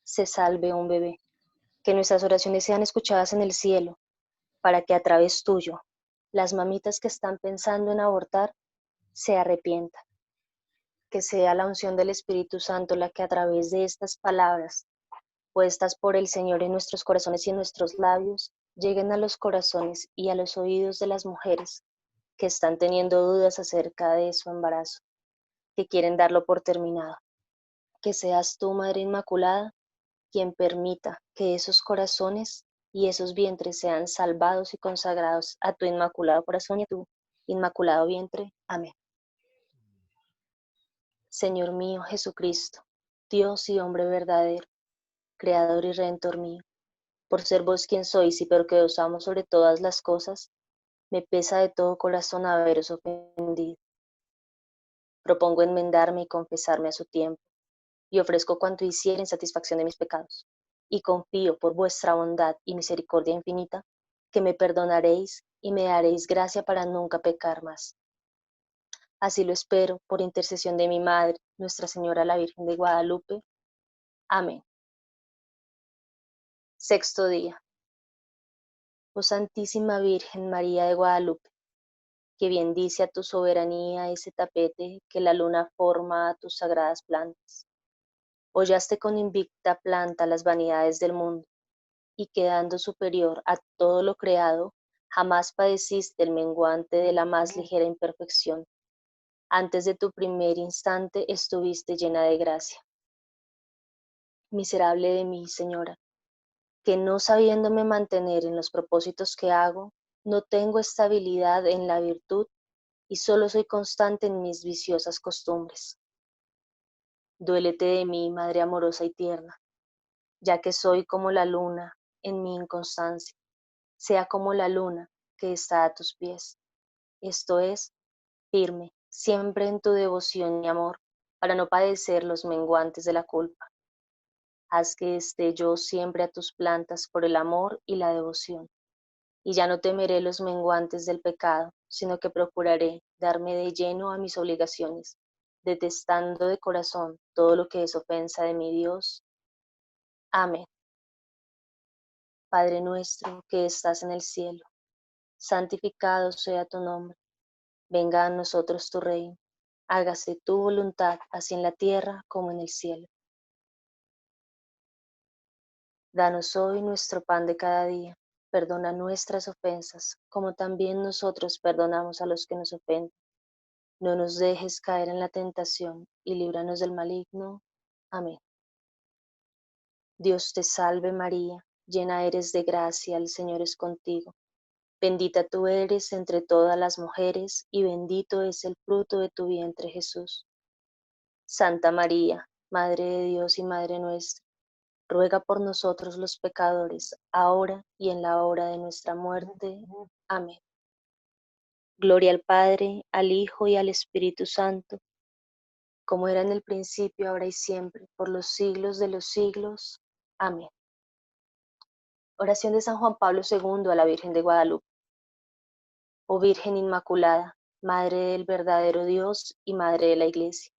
se salve un bebé. Que nuestras oraciones sean escuchadas en el cielo, para que a través tuyo, las mamitas que están pensando en abortar se arrepientan. Que sea la unción del Espíritu Santo la que a través de estas palabras, puestas por el Señor en nuestros corazones y en nuestros labios, lleguen a los corazones y a los oídos de las mujeres que están teniendo dudas acerca de su embarazo, que quieren darlo por terminado. Que seas tú, Madre Inmaculada, quien permita que esos corazones y esos vientres sean salvados y consagrados a tu inmaculado corazón y a tu inmaculado vientre. Amén. Señor mío Jesucristo, Dios y hombre verdadero, Creador y Redentor mío, por ser vos quien sois y pero que os amo sobre todas las cosas, me pesa de todo corazón haberos ofendido. Propongo enmendarme y confesarme a su tiempo, y ofrezco cuanto hiciera en satisfacción de mis pecados, y confío por vuestra bondad y misericordia infinita, que me perdonaréis y me daréis gracia para nunca pecar más. Así lo espero, por intercesión de mi Madre, Nuestra Señora la Virgen de Guadalupe. Amén. Sexto día. Oh Santísima Virgen María de Guadalupe, que bien dice a tu soberanía ese tapete que la luna forma a tus sagradas plantas. Hollaste con invicta planta las vanidades del mundo, y quedando superior a todo lo creado, jamás padeciste el menguante de la más ligera imperfección. Antes de tu primer instante estuviste llena de gracia. Miserable de mí, Señora, que no sabiéndome mantener en los propósitos que hago, no tengo estabilidad en la virtud y solo soy constante en mis viciosas costumbres. Duélete de mí, Madre amorosa y tierna, ya que soy como la luna en mi inconstancia, sea como la luna que está a tus pies. Esto es, firme, siempre en tu devoción y amor, para no padecer los menguantes de la culpa. Haz que esté yo siempre a tus plantas por el amor y la devoción, y ya no temeré los menguantes del pecado, sino que procuraré darme de lleno a mis obligaciones, detestando de corazón todo lo que es ofensa de mi Dios. Amén. Padre nuestro que estás en el cielo, santificado sea tu nombre. Venga a nosotros tu reino. Hágase tu voluntad, así en la tierra como en el cielo. Danos hoy nuestro pan de cada día. Perdona nuestras ofensas, como también nosotros perdonamos a los que nos ofenden. No nos dejes caer en la tentación, y líbranos del maligno. Amén. Dios te salve María, llena eres de gracia, el Señor es contigo. Bendita tú eres entre todas las mujeres, y bendito es el fruto de tu vientre Jesús. Santa María, Madre de Dios y Madre nuestra, ruega por nosotros los pecadores, ahora y en la hora de nuestra muerte. Amén. Gloria al Padre, al Hijo y al Espíritu Santo, como era en el principio, ahora y siempre, por los siglos de los siglos. Amén. Oración de San Juan Pablo II a la Virgen de Guadalupe. Oh Virgen Inmaculada, Madre del verdadero Dios y Madre de la Iglesia,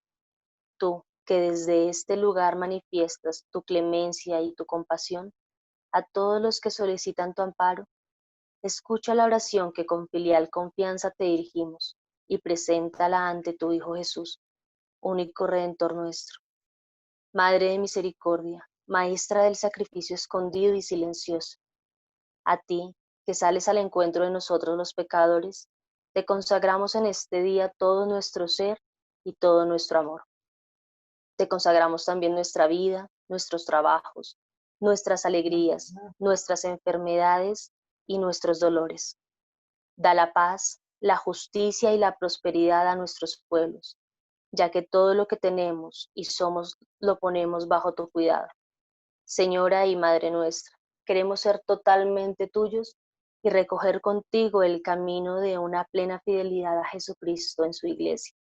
tú, que desde este lugar manifiestas tu clemencia y tu compasión a todos los que solicitan tu amparo, escucha la oración que con filial confianza te dirigimos y preséntala ante tu Hijo Jesús, único Redentor nuestro. Madre de misericordia, Maestra del sacrificio escondido y silencioso, a ti, que sales al encuentro de nosotros los pecadores, te consagramos en este día todo nuestro ser y todo nuestro amor. Te consagramos también nuestra vida, nuestros trabajos, nuestras alegrías, nuestras enfermedades y nuestros dolores. Da la paz, la justicia y la prosperidad a nuestros pueblos, ya que todo lo que tenemos y somos lo ponemos bajo tu cuidado. Señora y Madre nuestra, queremos ser totalmente tuyos y recoger contigo el camino de una plena fidelidad a Jesucristo en su iglesia.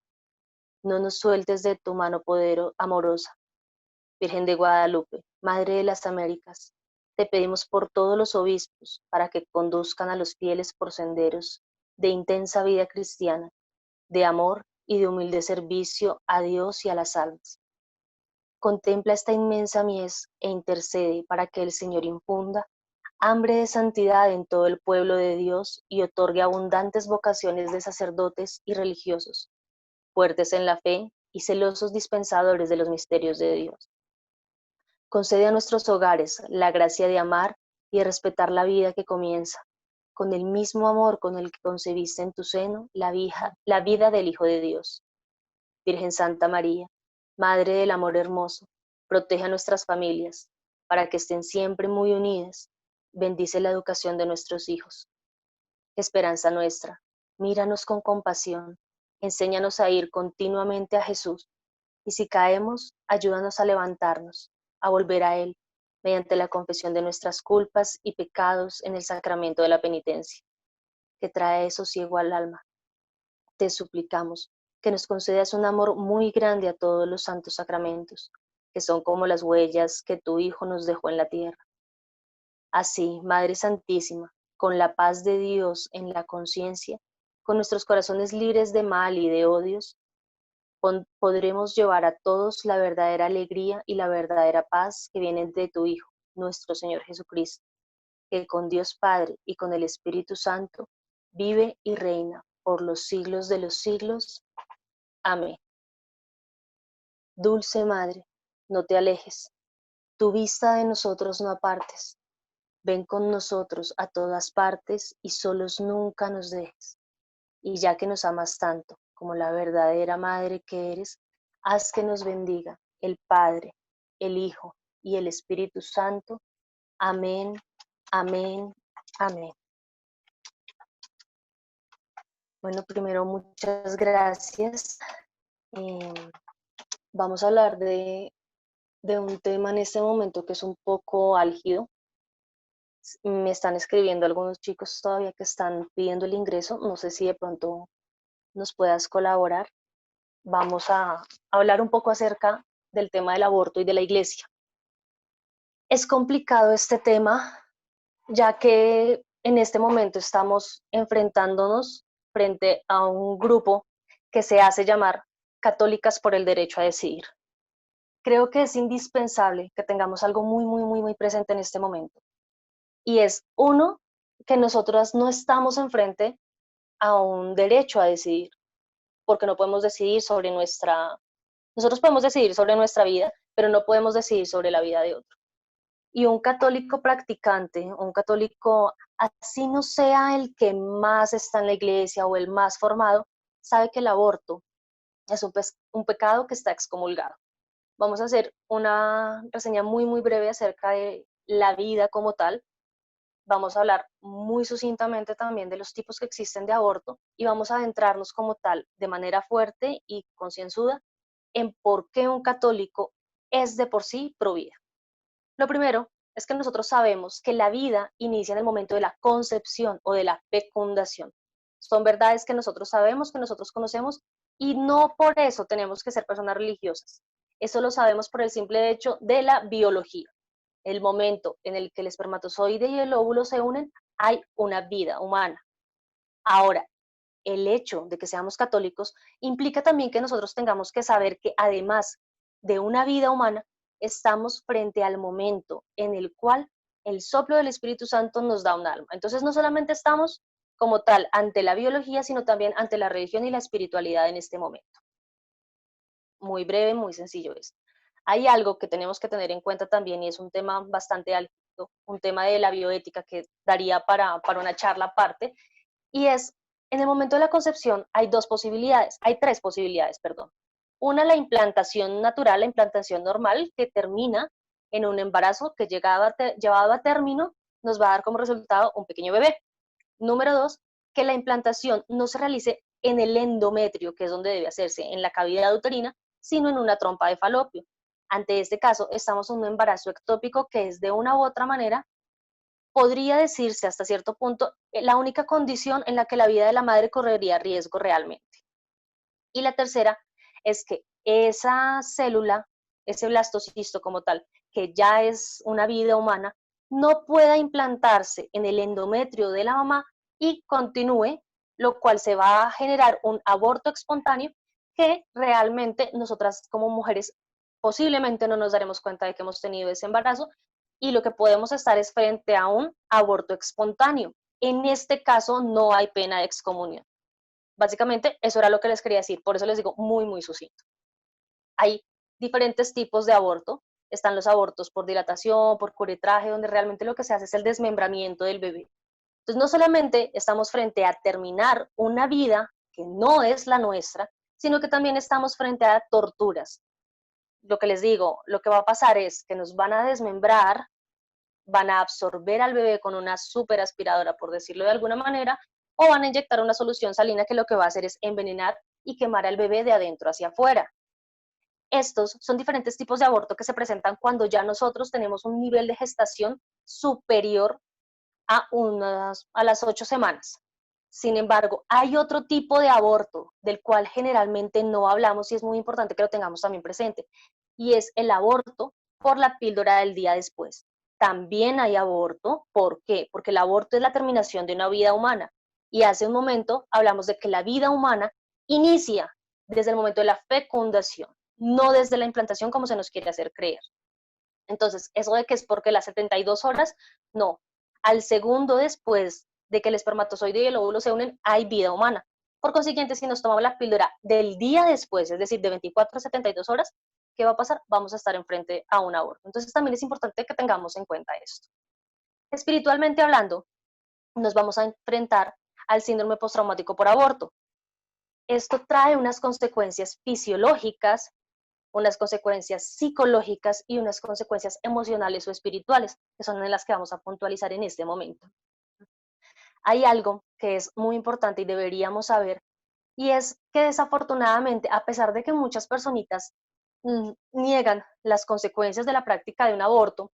No nos sueltes de tu mano amorosa. Virgen de Guadalupe, Madre de las Américas, te pedimos por todos los obispos para que conduzcan a los fieles por senderos de intensa vida cristiana, de amor y de humilde servicio a Dios y a las almas. Contempla esta inmensa mies e intercede para que el Señor infunda hambre de santidad en todo el pueblo de Dios y otorgue abundantes vocaciones de sacerdotes y religiosos, fuertes en la fe y celosos dispensadores de los misterios de Dios. Concede a nuestros hogares la gracia de amar y de respetar la vida que comienza, con el mismo amor con el que concebiste en tu seno la vida del Hijo de Dios. Virgen Santa María, Madre del Amor Hermoso, protege a nuestras familias, para que estén siempre muy unidas. Bendice la educación de nuestros hijos. Esperanza nuestra, míranos con compasión, enséñanos a ir continuamente a Jesús, y si caemos, ayúdanos a levantarnos, a volver a Él, mediante la confesión de nuestras culpas y pecados en el sacramento de la penitencia, que trae sosiego al alma. Te suplicamos que nos concedas un amor muy grande a todos los santos sacramentos, que son como las huellas que tu Hijo nos dejó en la tierra. Así, Madre Santísima, con la paz de Dios en la conciencia, con nuestros corazones libres de mal y de odios, podremos llevar a todos la verdadera alegría y la verdadera paz que vienen de tu Hijo, nuestro Señor Jesucristo, que con Dios Padre y con el Espíritu Santo vive y reina por los siglos de los siglos. Amén. Dulce Madre, no te alejes, tu vista de nosotros no apartes. Ven con nosotros a todas partes y solos nunca nos dejes. Y ya que nos amas tanto, como la verdadera Madre que eres, haz que nos bendiga el Padre, el Hijo y el Espíritu Santo. Amén, amén, amén. Bueno, primero muchas gracias. Vamos a hablar de un tema en este momento que es un poco álgido. Me están escribiendo algunos chicos todavía que están pidiendo el ingreso. No sé si de pronto nos puedas colaborar. Vamos a hablar un poco acerca del tema del aborto y de la iglesia. Es complicado este tema, ya que en este momento estamos enfrentándonos frente a un grupo que se hace llamar Católicas por el Derecho a Decidir. Creo que es indispensable que tengamos algo muy presente en este momento. Y es, uno, que nosotras no estamos enfrente a un derecho a decidir, porque no podemos decidir sobre nosotros podemos decidir sobre nuestra vida, pero no podemos decidir sobre la vida de otro. Y un católico practicante, un católico, así no sea el que más está en la iglesia o el más formado, sabe que el aborto es un pecado que está excomulgado. Vamos a hacer una reseña muy breve acerca de la vida como tal. Vamos a hablar muy sucintamente también de los tipos que existen de aborto y vamos a adentrarnos como tal, de manera fuerte y concienzuda, en por qué un católico es de por sí pro vida. Lo primero es que nosotros sabemos que la vida inicia en el momento de la concepción o de la fecundación. Son verdades que nosotros sabemos, que nosotros conocemos, y no por eso tenemos que ser personas religiosas. Eso lo sabemos por el simple hecho de la biología. El momento en el que el espermatozoide y el óvulo se unen, hay una vida humana. Ahora, el hecho de que seamos católicos implica también que nosotros tengamos que saber que además de una vida humana, estamos frente al momento en el cual el soplo del Espíritu Santo nos da un alma. Entonces no solamente estamos como tal ante la biología, sino también ante la religión y la espiritualidad en este momento. Muy breve, muy sencillo esto. Hay algo que tenemos que tener en cuenta también y es un tema bastante alto, un tema de la bioética que daría para una charla aparte, y es, en el momento de la concepción hay tres posibilidades, perdón. Una, la implantación natural, la implantación normal, que termina en un embarazo que llevado a término nos va a dar como resultado un pequeño bebé. Número dos, que la implantación no se realice en el endometrio, que es donde debe hacerse, en la cavidad uterina, sino en una trompa de falopio. Ante este caso, estamos en un embarazo ectópico que es de una u otra manera, podría decirse hasta cierto punto, la única condición en la que la vida de la madre correría riesgo realmente. Y la tercera es que esa célula, ese blastocisto como tal, que ya es una vida humana, no pueda implantarse en el endometrio de la mamá y continúe, lo cual se va a generar un aborto espontáneo que realmente nosotras como mujeres posiblemente no nos daremos cuenta de que hemos tenido ese embarazo y lo que podemos estar es frente a un aborto espontáneo. En este caso no hay pena de excomunión. Básicamente eso era lo que les quería decir, por eso les digo muy, muy sucinto. Hay diferentes tipos de aborto. Están los abortos por dilatación, por curetraje, donde realmente lo que se hace es el desmembramiento del bebé. Entonces, no solamente estamos frente a terminar una vida que no es la nuestra, sino que también estamos frente a torturas. Lo que les digo, lo que va a pasar es que nos van a desmembrar, van a absorber al bebé con una super aspiradora, por decirlo de alguna manera, o van a inyectar una solución salina que lo que va a hacer es envenenar y quemar al bebé de adentro hacia afuera. Estos son diferentes tipos de aborto que se presentan cuando ya nosotros tenemos un nivel de gestación superior a las 8 semanas. Sin embargo, hay otro tipo de aborto del cual generalmente no hablamos y es muy importante que lo tengamos también presente, y es el aborto por la píldora del día después. También hay aborto, ¿por qué? Porque el aborto es la terminación de una vida humana. Y hace un momento hablamos de que la vida humana inicia desde el momento de la fecundación, no desde la implantación como se nos quiere hacer creer. Entonces, eso de que es porque las 72 horas, no. Al segundo después de que el espermatozoide y el óvulo se unen, hay vida humana. Por consiguiente, si nos tomamos la píldora del día después, es decir, de 24 a 72 horas, ¿qué va a pasar? Vamos a estar enfrente a un aborto. Entonces, también es importante que tengamos en cuenta esto. Espiritualmente hablando, nos vamos a enfrentar al síndrome postraumático por aborto. Esto trae unas consecuencias fisiológicas, unas consecuencias psicológicas y unas consecuencias emocionales o espirituales, que son en las que vamos a puntualizar en este momento. Hay algo que es muy importante y deberíamos saber, y es que desafortunadamente, a pesar de que muchas personitas niegan las consecuencias de la práctica de un aborto,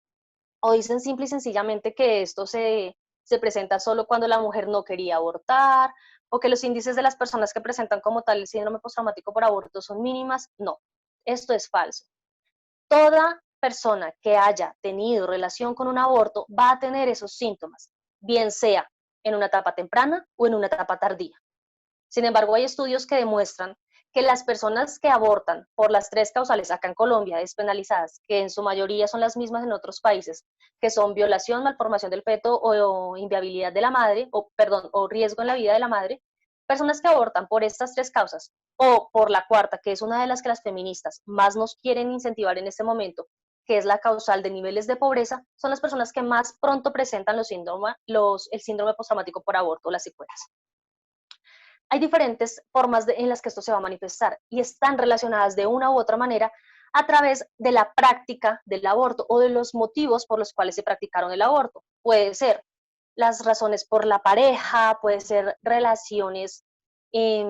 o dicen simple y sencillamente que esto se presenta solo cuando la mujer no quería abortar, o que los índices de las personas que presentan como tal el síndrome postraumático por aborto son mínimas, no, esto es falso. Toda persona que haya tenido relación con un aborto va a tener esos síntomas, bien sea en una etapa temprana o en una etapa tardía. Sin embargo, hay estudios que demuestran que las personas que abortan por las tres causales acá en Colombia despenalizadas, que en su mayoría son las mismas en otros países, que son violación, malformación del feto o inviabilidad de la madre, o riesgo en la vida de la madre, personas que abortan por estas tres causas o por la cuarta, que es una de las que las feministas más nos quieren incentivar en este momento, que es la causal de niveles de pobreza, son las personas que más pronto presentan el síndrome postraumático por aborto, las secuelas. Hay diferentes formas en las que esto se va a manifestar y están relacionadas de una u otra manera a través de la práctica del aborto o de los motivos por los cuales se practicaron el aborto. Puede ser las razones por la pareja, puede ser relaciones eh,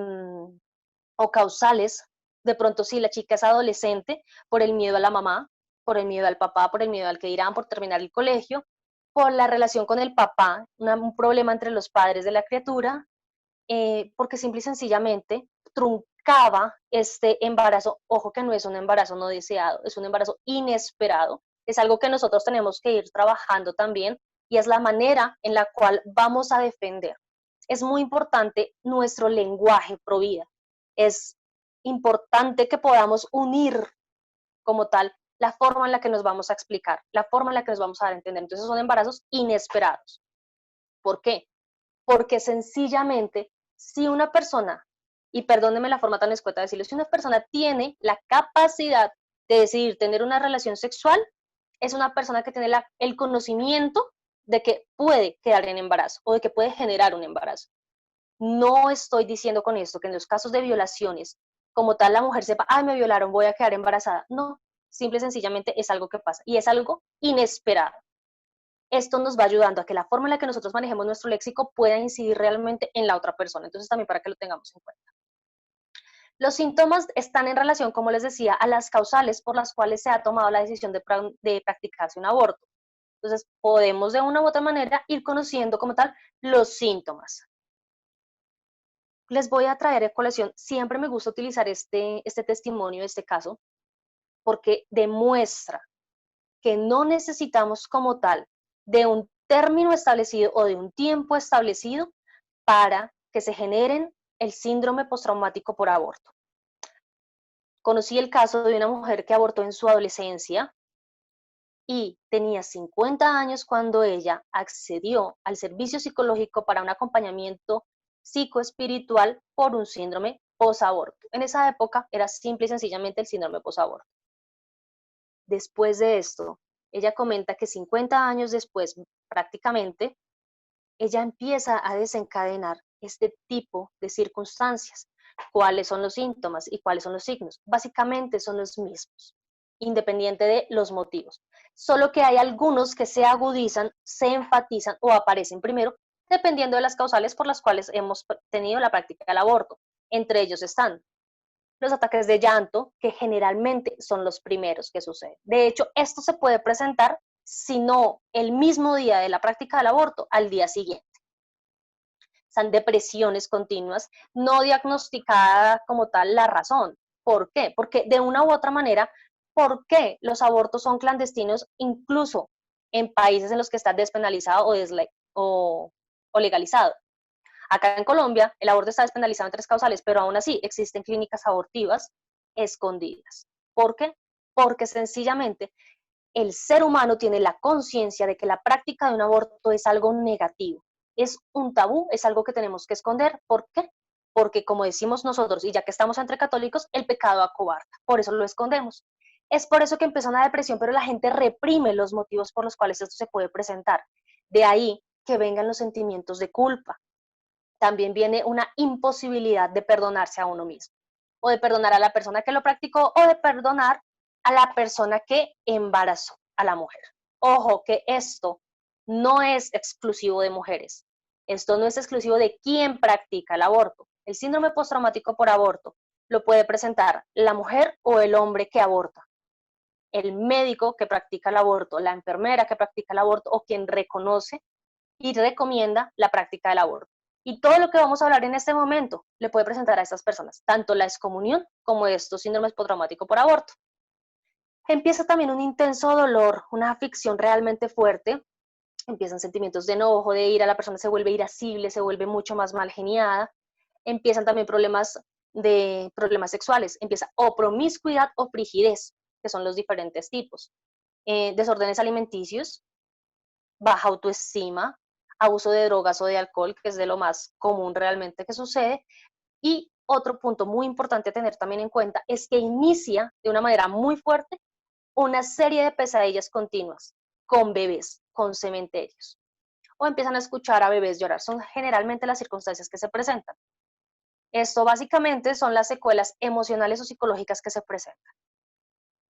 o causales. De pronto, si la chica es adolescente, por el miedo a la mamá, por el miedo al papá, por el miedo al que dirán, por terminar el colegio, por la relación con el papá, un problema entre los padres de la criatura, porque simple y sencillamente truncaba este embarazo. Ojo que no es un embarazo no deseado, es un embarazo inesperado, es algo que nosotros tenemos que ir trabajando también y es la manera en la cual vamos a defender. Es muy importante nuestro lenguaje pro vida, es importante que podamos unir como tal la forma en la que nos vamos a explicar, la forma en la que nos vamos a dar a entender. Entonces son embarazos inesperados. ¿Por qué? Porque sencillamente, si una persona, y perdóneme la forma tan escueta de decirlo, si una persona tiene la capacidad de decidir tener una relación sexual, es una persona que tiene el conocimiento de que puede quedar en embarazo o de que puede generar un embarazo. No estoy diciendo con esto que en los casos de violaciones, como tal, la mujer sepa, ay, me violaron, voy a quedar embarazada. No, simple y sencillamente es algo que pasa y es algo inesperado. Esto nos va ayudando a que la forma en la que nosotros manejemos nuestro léxico pueda incidir realmente en la otra persona. Entonces, también para que lo tengamos en cuenta. Los síntomas están en relación, como les decía, a las causales por las cuales se ha tomado la decisión de practicarse un aborto. Entonces, podemos de una u otra manera ir conociendo como tal los síntomas. Les voy a traer a colación, siempre me gusta utilizar este testimonio, este caso, porque demuestra que no necesitamos como tal de un término establecido o de un tiempo establecido para que se generen el síndrome postraumático por aborto. Conocí el caso de una mujer que abortó en su adolescencia y tenía 50 años cuando ella accedió al servicio psicológico para un acompañamiento psicoespiritual por un síndrome posaborto. En esa época era simple y sencillamente el síndrome posaborto. Después de esto, ella comenta que 50 años después, prácticamente, ella empieza a desencadenar este tipo de circunstancias. ¿Cuáles son los síntomas y cuáles son los signos? Básicamente son los mismos, independiente de los motivos. Solo que hay algunos que se agudizan, se enfatizan o aparecen primero, dependiendo de las causales por las cuales hemos tenido la práctica del aborto. Entre ellos están los ataques de llanto, que generalmente son los primeros que suceden. De hecho, esto se puede presentar, si no el mismo día de la práctica del aborto, al día siguiente. Son depresiones continuas, no diagnosticada como tal la razón. ¿Por qué? Porque de una u otra manera, ¿por qué los abortos son clandestinos incluso en países en los que está despenalizado o legalizado? Acá en Colombia el aborto está despenalizado en 3 causales, pero aún así existen clínicas abortivas escondidas. ¿Por qué? Porque sencillamente el ser humano tiene la conciencia de que la práctica de un aborto es algo negativo, es un tabú, es algo que tenemos que esconder. ¿Por qué? Porque como decimos nosotros, y ya que estamos entre católicos, el pecado acobarda, por eso lo escondemos. Es por eso que empieza una depresión, pero la gente reprime los motivos por los cuales esto se puede presentar. De ahí que vengan los sentimientos de culpa. También viene una imposibilidad de perdonarse a uno mismo, o de perdonar a la persona que lo practicó, o de perdonar a la persona que embarazó a la mujer. Ojo, que esto no es exclusivo de mujeres, esto no es exclusivo de quien practica el aborto. El síndrome postraumático por aborto lo puede presentar la mujer o el hombre que aborta, el médico que practica el aborto, la enfermera que practica el aborto o quien reconoce y recomienda la práctica del aborto. Y todo lo que vamos a hablar en este momento le puede presentar a estas personas, tanto la excomunión como estos síndromes postraumáticos por aborto. Empieza también un intenso dolor, una aflicción realmente fuerte, empiezan sentimientos de enojo, de ira, la persona se vuelve irascible, se vuelve mucho más mal geniada, empiezan también problemas sexuales, empieza o promiscuidad o frigidez, que son los diferentes tipos, desórdenes alimenticios, baja autoestima, abuso de drogas o de alcohol, que es de lo más común realmente que sucede. Y otro punto muy importante a tener también en cuenta es que inicia de una manera muy fuerte una serie de pesadillas continuas con bebés, con cementerios, o empiezan a escuchar a bebés llorar. Son generalmente las circunstancias que se presentan. Esto básicamente son las secuelas emocionales o psicológicas que se presentan.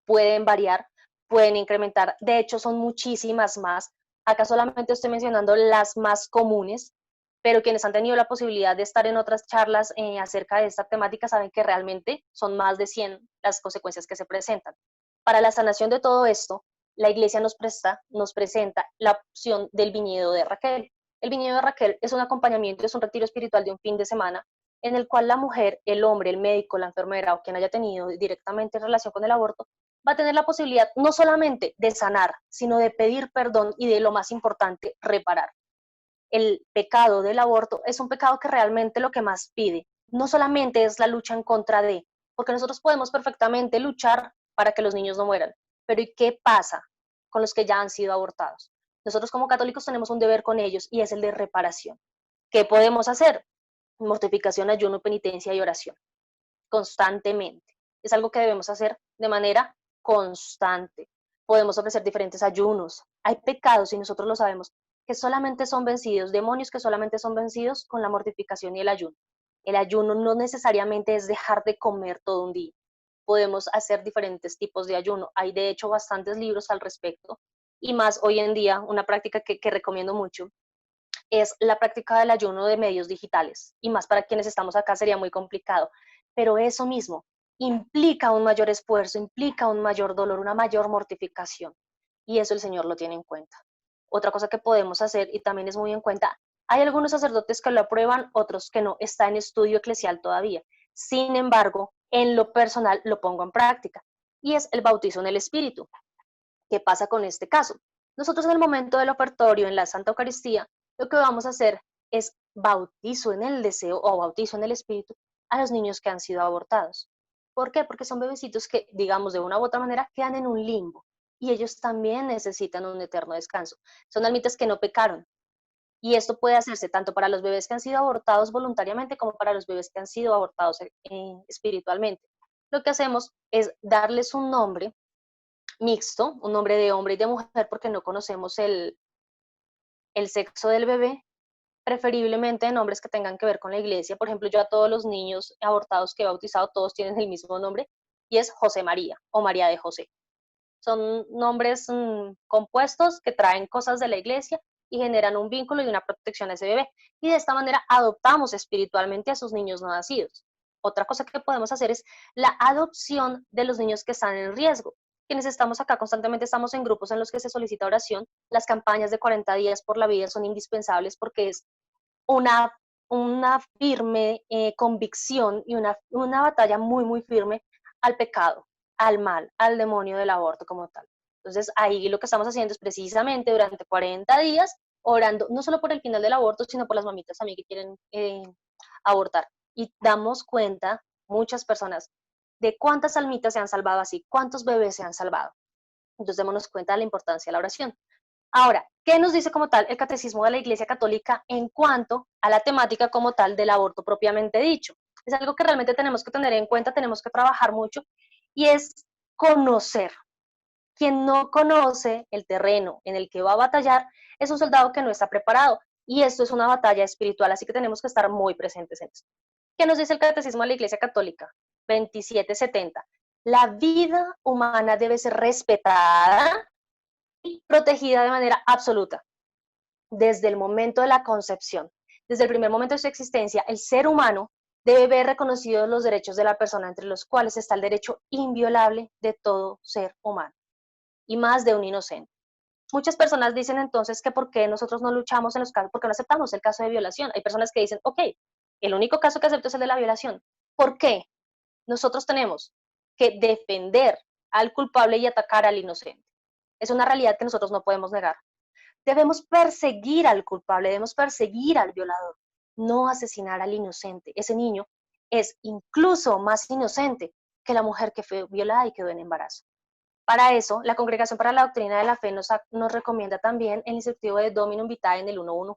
Pueden variar, pueden incrementar, de hecho son muchísimas más. Acá solamente estoy mencionando las más comunes, pero quienes han tenido la posibilidad de estar en otras charlas acerca de esta temática saben que realmente son más de 100 las consecuencias que se presentan. Para la sanación de todo esto, la iglesia nos presenta la opción del viñedo de Raquel. El viñedo de Raquel es un acompañamiento, es un retiro espiritual de un fin de semana en el cual la mujer, el hombre, el médico, la enfermera o quien haya tenido directamente relación con el aborto va a tener la posibilidad no solamente de sanar, sino de pedir perdón y de lo más importante, reparar. El pecado del aborto es un pecado que realmente lo que más pide no solamente es la lucha en contra de, porque nosotros podemos perfectamente luchar para que los niños no mueran, pero ¿y qué pasa con los que ya han sido abortados? Nosotros como católicos tenemos un deber con ellos y es el de reparación. ¿Qué podemos hacer? Mortificación, ayuno, penitencia y oración, constantemente. Es algo que debemos hacer de manera constante. Podemos ofrecer diferentes ayunos. Hay pecados, y nosotros lo sabemos, que solamente son vencidos, demonios que solamente son vencidos con la mortificación y el ayuno. El ayuno no necesariamente es dejar de comer todo un día. Podemos hacer diferentes tipos de ayuno. Hay de hecho bastantes libros al respecto y más hoy en día, una práctica que recomiendo mucho es la práctica del ayuno de medios digitales y más para quienes estamos acá sería muy complicado, pero eso mismo implica un mayor esfuerzo, implica un mayor dolor, una mayor mortificación y eso el Señor lo tiene en cuenta. Otra cosa que podemos hacer y también es muy en cuenta, hay algunos sacerdotes que lo aprueban, otros que no, está en estudio eclesial todavía. Sin embargo, en lo personal lo pongo en práctica y es el bautizo en el Espíritu. ¿Qué pasa con este caso? Nosotros en el momento del ofertorio, en la Santa Eucaristía, lo que vamos a hacer es bautizo en el deseo o bautizo en el Espíritu a los niños que han sido abortados. ¿Por qué? Porque son bebecitos que, digamos, de una u otra manera, quedan en un limbo y ellos también necesitan un eterno descanso. Son almitas que no pecaron, y esto puede hacerse tanto para los bebés que han sido abortados voluntariamente como para los bebés que han sido abortados espiritualmente. Lo que hacemos es darles un nombre mixto, un nombre de hombre y de mujer, porque no conocemos el sexo del bebé, preferiblemente nombres que tengan que ver con la iglesia. Por ejemplo, yo a todos los niños abortados que he bautizado, todos tienen el mismo nombre, y es José María o María de José. Son nombres compuestos que traen cosas de la iglesia y generan un vínculo y una protección a ese bebé. Y de esta manera adoptamos espiritualmente a sus niños no nacidos. Otra cosa que podemos hacer es la adopción de los niños que están en riesgo. Quienes estamos acá constantemente estamos en grupos en los que se solicita oración. Las campañas de 40 días por la vida son indispensables porque es una, una firme convicción y una batalla muy, muy firme al pecado, al mal, al demonio del aborto como tal. Entonces, ahí lo que estamos haciendo es precisamente durante 40 días orando, no solo por el final del aborto, sino por las mamitas también que quieren abortar. Y damos cuenta, muchas personas, de cuántas almitas se han salvado así, cuántos bebés se han salvado. Entonces, démonos cuenta de la importancia de la oración. Ahora, ¿qué nos dice como tal el Catecismo de la Iglesia Católica en cuanto a la temática como tal del aborto propiamente dicho? Es algo que realmente tenemos que tener en cuenta, tenemos que trabajar mucho, y es conocer. Quien no conoce el terreno en el que va a batallar es un soldado que no está preparado, y esto es una batalla espiritual, así que tenemos que estar muy presentes en eso. ¿Qué nos dice el Catecismo de la Iglesia Católica? 2770. La vida humana debe ser respetada y protegida de manera absoluta desde el momento de la concepción. Desde el primer momento de su existencia, el ser humano debe ver reconocidos los derechos de la persona, entre los cuales está el derecho inviolable de todo ser humano, y más de un inocente. Muchas personas dicen entonces que por qué nosotros no luchamos en los casos, porque no aceptamos el caso de violación. Hay personas que dicen, ok, el único caso que acepto es el de la violación. ¿Por qué? Nosotros tenemos que defender al culpable y atacar al inocente. Es una realidad que nosotros no podemos negar. Debemos perseguir al culpable, debemos perseguir al violador, no asesinar al inocente. Ese niño es incluso más inocente que la mujer que fue violada y quedó en embarazo. Para eso, la Congregación para la Doctrina de la Fe nos recomienda también el instructivo de Dominum Vitae en el 1.1,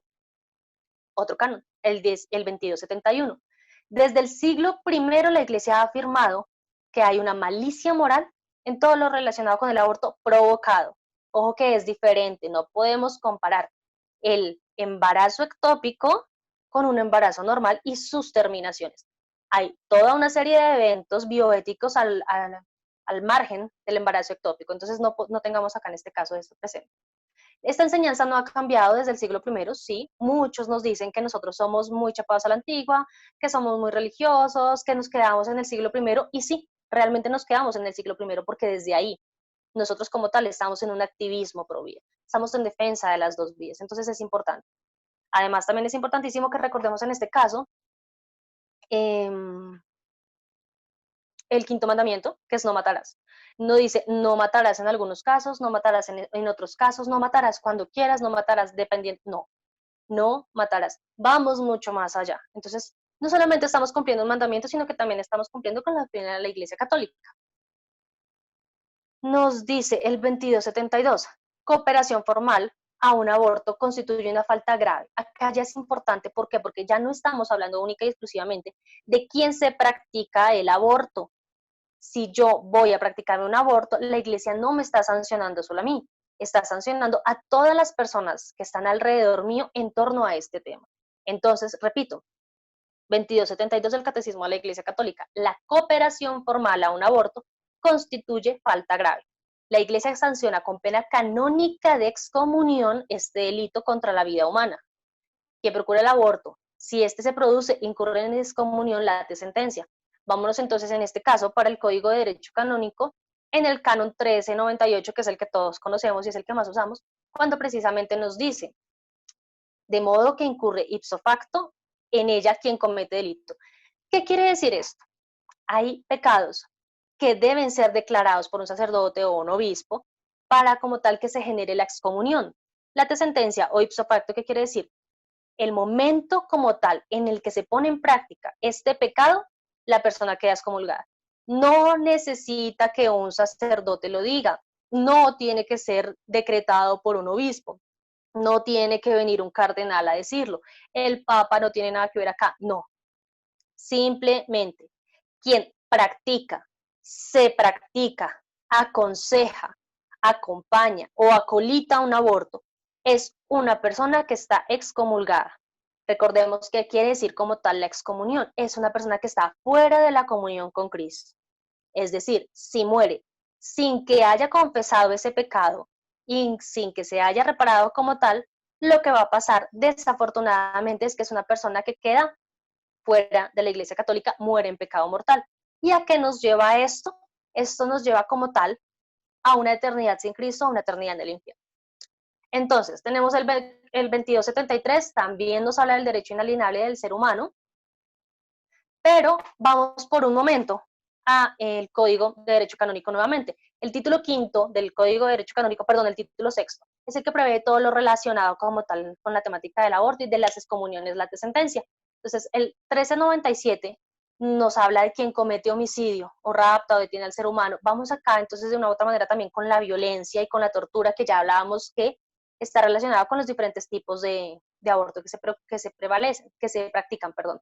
otro canon, el 2271. Desde el siglo I la Iglesia ha afirmado que hay una malicia moral en todo lo relacionado con el aborto provocado. Ojo que es diferente, no podemos comparar el embarazo ectópico con un embarazo normal y sus terminaciones. Hay toda una serie de eventos bioéticos al margen del embarazo ectópico, entonces no tengamos acá en este caso esto presente. Esta enseñanza no ha cambiado desde el siglo I, sí. Muchos nos dicen que nosotros somos muy chapados a la antigua, que somos muy religiosos, que nos quedamos en el siglo I, y sí, realmente nos quedamos en el siglo I porque desde ahí nosotros como tal estamos en un activismo pro vida, estamos en defensa de las dos vías, entonces es importante. Además, también es importantísimo que recordemos en este caso eh, el quinto mandamiento, que es no matarás. No dice no matarás en algunos casos, no matarás en otros casos, no matarás cuando quieras, no matarás dependiente, no matarás. Vamos mucho más allá. Entonces, no solamente estamos cumpliendo un mandamiento, sino que también estamos cumpliendo con la doctrina de la Iglesia Católica. Nos dice el 2272, cooperación formal a un aborto constituye una falta grave. Acá ya es importante, ¿por qué? Porque ya no estamos hablando única y exclusivamente de quién se practica el aborto. Si yo voy a practicar un aborto, la iglesia no me está sancionando solo a mí, está sancionando a todas las personas que están alrededor mío en torno a este tema. Entonces, repito, 2272 del Catecismo de la Iglesia Católica, la cooperación formal a un aborto constituye falta grave. La iglesia sanciona con pena canónica de excomunión este delito contra la vida humana. Quien procura el aborto, si este se produce, incurre en excomunión, late sentencia. Vámonos entonces en este caso para el Código de Derecho Canónico, en el canon 1398, que es el que todos conocemos y es el que más usamos, cuando precisamente nos dice, de modo que incurre ipso facto en ella quien comete delito. ¿Qué quiere decir esto? Hay pecados que deben ser declarados por un sacerdote o un obispo para como tal que se genere la excomunión. Late sentencia o ipso facto, ¿qué quiere decir? El momento como tal en el que se pone en práctica este pecado, la persona queda excomulgada. No necesita que un sacerdote lo diga, no tiene que ser decretado por un obispo, no tiene que venir un cardenal a decirlo, el papa no tiene nada que ver acá, no, simplemente quien practica, se practica, aconseja, acompaña o acolita un aborto es una persona que está excomulgada. Recordemos qué quiere decir como tal la excomunión. Es una persona que está fuera de la comunión con Cristo. Es decir, si muere sin que haya confesado ese pecado y sin que se haya reparado como tal, lo que va a pasar desafortunadamente es que es una persona que queda fuera de la Iglesia Católica, muere en pecado mortal. ¿Y a qué nos lleva esto? Esto nos lleva como tal a una eternidad sin Cristo, a una eternidad en el infierno. Entonces, tenemos el 2273, también nos habla del derecho inalienable del ser humano, pero vamos por un momento a el Código de Derecho Canónico nuevamente. El título quinto del Código de Derecho Canónico, perdón, el título sexto, es el que prevé todo lo relacionado como tal con la temática del aborto y de las excomuniones, la de sentencia. Entonces, el 1397 nos habla de quien comete homicidio o rapta o detiene al ser humano. Vamos acá entonces de una u otra manera también con la violencia y con la tortura que ya hablábamos que está relacionada con los diferentes tipos de aborto que se prevalecen, que se practican, perdón.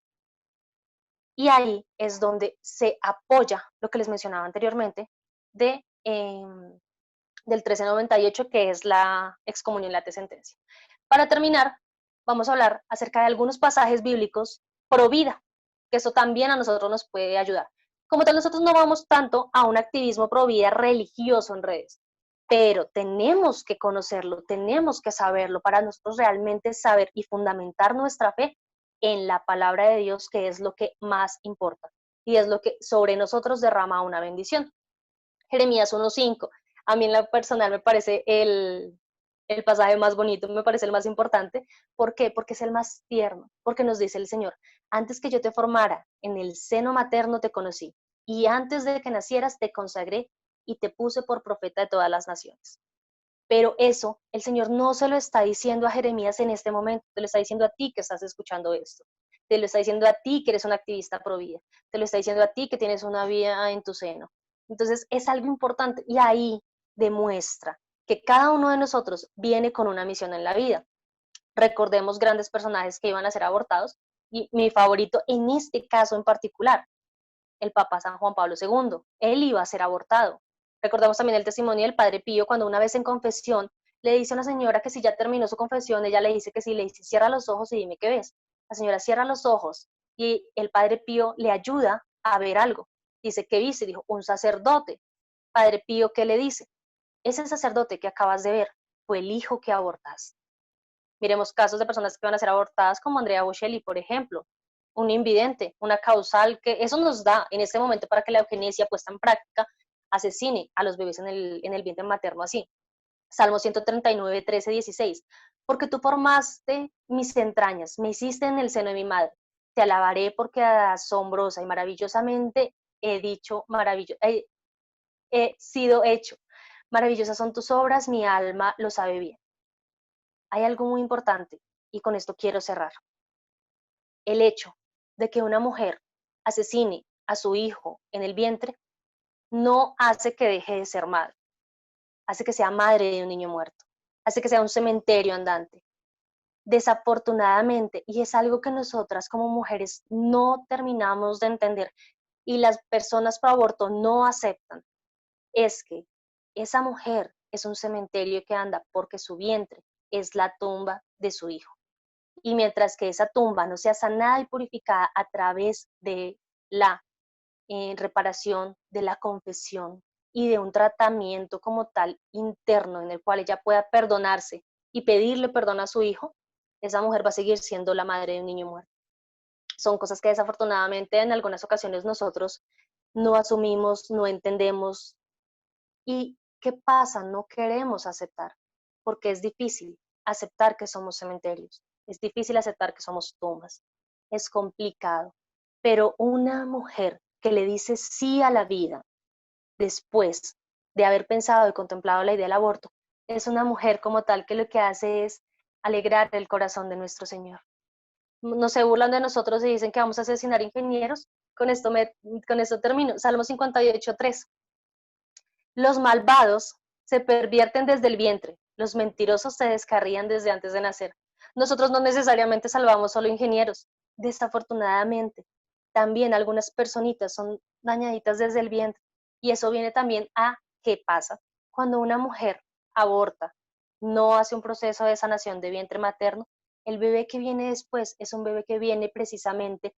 Y ahí es donde se apoya lo que les mencionaba anteriormente de, del 1398, que es la excomunión late sentencia. Para terminar, vamos a hablar acerca de algunos pasajes bíblicos pro vida, que eso también a nosotros nos puede ayudar. Como tal, nosotros no vamos tanto a un activismo pro vida religioso en redes, pero tenemos que conocerlo, tenemos que saberlo para nosotros realmente saber y fundamentar nuestra fe en la palabra de Dios, que es lo que más importa y es lo que sobre nosotros derrama una bendición. Jeremías 1.5, a mí en lo personal me parece el pasaje más bonito, me parece el más importante. ¿Por qué? Porque es el más tierno, porque nos dice el Señor, antes que yo te formara, en el seno materno te conocí, y antes de que nacieras te consagré y te puse por profeta de todas las naciones. Pero eso el Señor no se lo está diciendo a Jeremías en este momento, te lo está diciendo a ti que estás escuchando esto, te lo está diciendo a ti que eres un activista pro vida, te lo está diciendo a ti que tienes una vida en tu seno. Entonces es algo importante y ahí demuestra que cada uno de nosotros viene con una misión en la vida. Recordemos grandes personajes que iban a ser abortados y mi favorito en este caso en particular, el Papa San Juan Pablo II. Él iba a ser abortado. Recordamos también el testimonio del Padre Pío cuando una vez en confesión le dice a una señora que si ya terminó su confesión, ella le dice que sí, le dice cierra los ojos y dime qué ves. La señora cierra los ojos y el Padre Pío le ayuda a ver algo. Dice, ¿qué viste? Dijo, un sacerdote. Padre Pío, ¿qué le dice? Ese sacerdote que acabas de ver fue el hijo que abortaste. Miremos casos de personas que van a ser abortadas como Andrea Bocelli, por ejemplo, un invidente, una causal que eso nos da en este momento para que la eugenesia puesta en práctica asesine a los bebés en el vientre materno así. Salmo 139, 13, 16. Porque tú formaste mis entrañas, me hiciste en el seno de mi madre. Te alabaré porque asombrosa y maravillosamente he dicho, he sido hecho. Maravillosas son tus obras, mi alma lo sabe bien. Hay algo muy importante y con esto quiero cerrar. El hecho de que una mujer asesine a su hijo en el vientre no hace que deje de ser madre, hace que sea madre de un niño muerto, hace que sea un cementerio andante. Desafortunadamente, y es algo que nosotras como mujeres no terminamos de entender y las personas pro aborto no aceptan, es que esa mujer es un cementerio que anda porque su vientre es la tumba de su hijo. Y mientras que esa tumba no sea sanada y purificada a través de la reparación, de la confesión y de un tratamiento como tal interno en el cual ella pueda perdonarse y pedirle perdón a su hijo, esa mujer va a seguir siendo la madre de un niño muerto. Son cosas que desafortunadamente en algunas ocasiones nosotros no asumimos, no entendemos. ¿Y qué pasa? No queremos aceptar, porque es difícil aceptar que somos cementerios, es difícil aceptar que somos tumbas, es complicado, pero una mujer que le dice sí a la vida después de haber pensado y contemplado la idea del aborto, es una mujer como tal que lo que hace es alegrar el corazón de nuestro Señor. No se burlan de nosotros y dicen que vamos a asesinar ingenieros, con esto termino. Salmo 58:3. Los malvados se pervierten desde el vientre, los mentirosos se descarrían desde antes de nacer. Nosotros no necesariamente salvamos solo ingenieros. Desafortunadamente, también algunas personitas son dañaditas desde el vientre. Y eso viene también a qué pasa cuando una mujer aborta, no hace un proceso de sanación de vientre materno. El bebé que viene después es un bebé que viene precisamente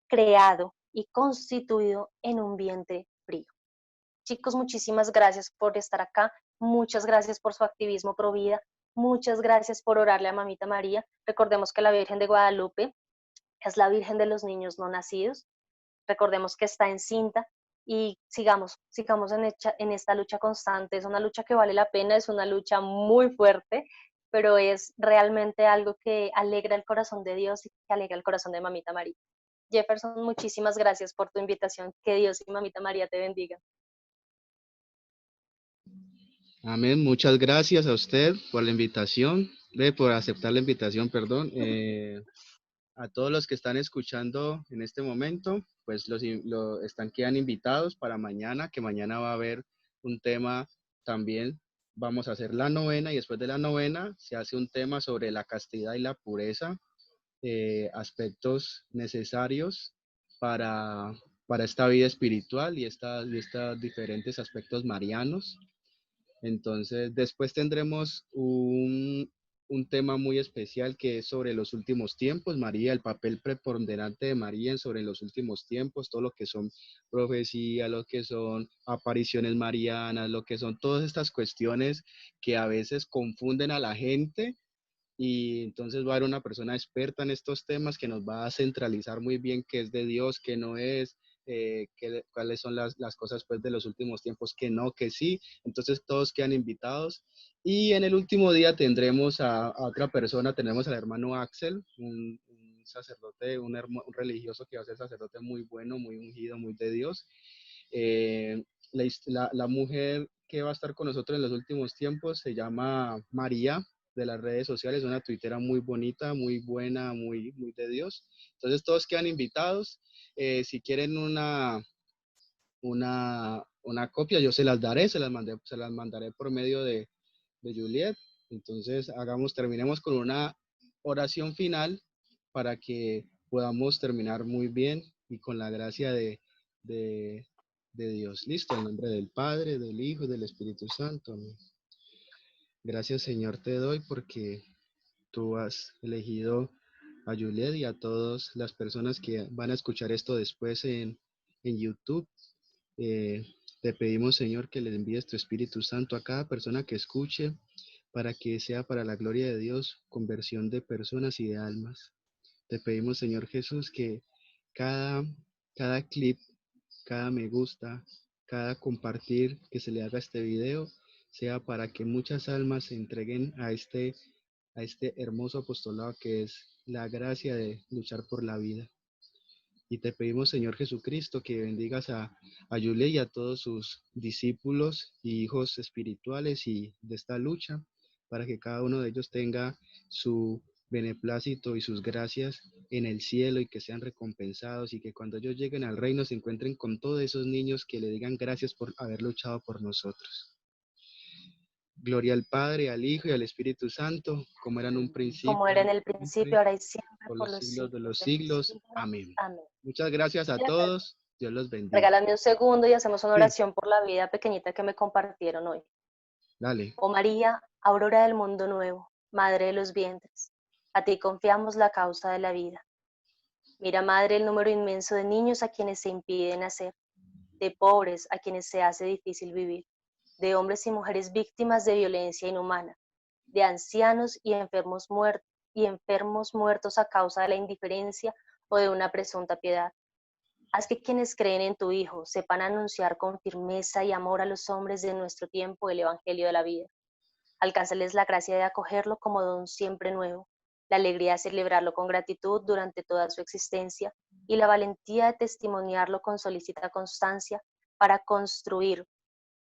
creado y constituido en un vientre frío. Chicos, muchísimas gracias por estar acá, muchas gracias por su activismo pro vida, muchas gracias por orarle a Mamita María. Recordemos que la Virgen de Guadalupe es la Virgen de los niños no nacidos, recordemos que está encinta y sigamos en esta lucha constante. Es una lucha que vale la pena, es una lucha muy fuerte, pero es realmente algo que alegra el corazón de Dios y que alegra el corazón de Mamita María. Jefferson, muchísimas gracias por tu invitación. Que Dios y Mamita María te bendigan. Amén. Muchas gracias a usted por la invitación, por aceptar la invitación, perdón. A todos los que están escuchando en este momento, pues quedan invitados para mañana, que mañana va a haber un tema también. Vamos a hacer la novena y después de la novena se hace un tema sobre la castidad y la pureza, aspectos necesarios para, para esta vida espiritual y estos diferentes aspectos marianos. Entonces, después tendremos un tema muy especial que es sobre los últimos tiempos, María, el papel preponderante de María sobre los últimos tiempos, todo lo que son profecías, lo que son apariciones marianas, lo que son todas estas cuestiones que a veces confunden a la gente. Y entonces va a haber una persona experta en estos temas que nos va a centralizar muy bien qué es de Dios, qué no es, cuáles son las cosas pues de los últimos tiempos, que no, que sí. Entonces todos quedan invitados. Y en el último día tendremos a otra persona, tenemos al hermano Axel, un sacerdote, un religioso que va a ser sacerdote muy bueno, muy ungido, muy de Dios. La mujer que va a estar con nosotros en los últimos tiempos se llama María, de las redes sociales, una tuitera muy bonita, muy buena, muy de Dios. Entonces todos quedan invitados. Si quieren una copia, yo se las daré, se las mandaré por medio de Juliet. Entonces terminemos con una oración final para que podamos terminar muy bien y con la gracia de, de Dios. Listo, en nombre del Padre, del Hijo y del Espíritu Santo. Amén. Gracias, Señor, te doy porque tú has elegido a Juliet y a todas las personas que van a escuchar esto después en YouTube. Te pedimos, Señor, que le envíes tu Espíritu Santo a cada persona que escuche para que sea para la gloria de Dios, conversión de personas y de almas. Te pedimos, Señor Jesús, que cada, cada clip, cada me gusta, cada compartir que se le haga a este video, sea para que muchas almas se entreguen a este hermoso apostolado que es la gracia de luchar por la vida. Y te pedimos, Señor Jesucristo, que bendigas a Yule y a todos sus discípulos y hijos espirituales y de esta lucha, para que cada uno de ellos tenga su beneplácito y sus gracias en el cielo y que sean recompensados y que cuando ellos lleguen al reino se encuentren con todos esos niños que le digan gracias por haber luchado por nosotros. Gloria al Padre, al Hijo y al Espíritu Santo, como era en un principio, Como era en el principio, ahora y siempre, por por los los siglos de siglos los de los siglos. siglos. Amén. Amén. Muchas gracias a todos. Dios los bendiga. Regálame un segundo y hacemos una Sí, oración por la vida pequeñita que me compartieron hoy. dale. Oh María, aurora del mundo nuevo, madre de los vientres, a ti confiamos la causa de la vida. Mira, madre, el número inmenso de niños a quienes se impide nacer, de pobres a quienes se hace difícil vivir, de hombres y mujeres víctimas de violencia inhumana, de ancianos y enfermos muertos a causa de la indiferencia o de una presunta piedad. Haz que quienes creen en tu Hijo sepan anunciar con firmeza y amor a los hombres de nuestro tiempo el Evangelio de la vida. Alcánzales la gracia de acogerlo como don siempre nuevo, la alegría de celebrarlo con gratitud durante toda su existencia y la valentía de testimoniarlo con solícita constancia para construir,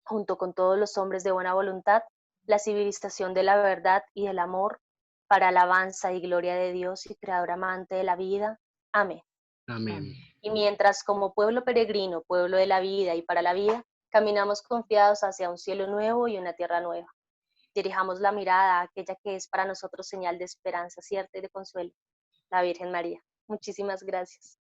junto con todos los hombres de buena voluntad, la civilización de la verdad y del amor, para alabanza y gloria de Dios y Creador amante de la vida. Amén. Amén. Y mientras como pueblo peregrino, pueblo de la vida y para la vida, caminamos confiados hacia un cielo nuevo y una tierra nueva. Dirijamos la mirada a aquella que es para nosotros señal de esperanza cierta y de consuelo, la Virgen María. Muchísimas gracias.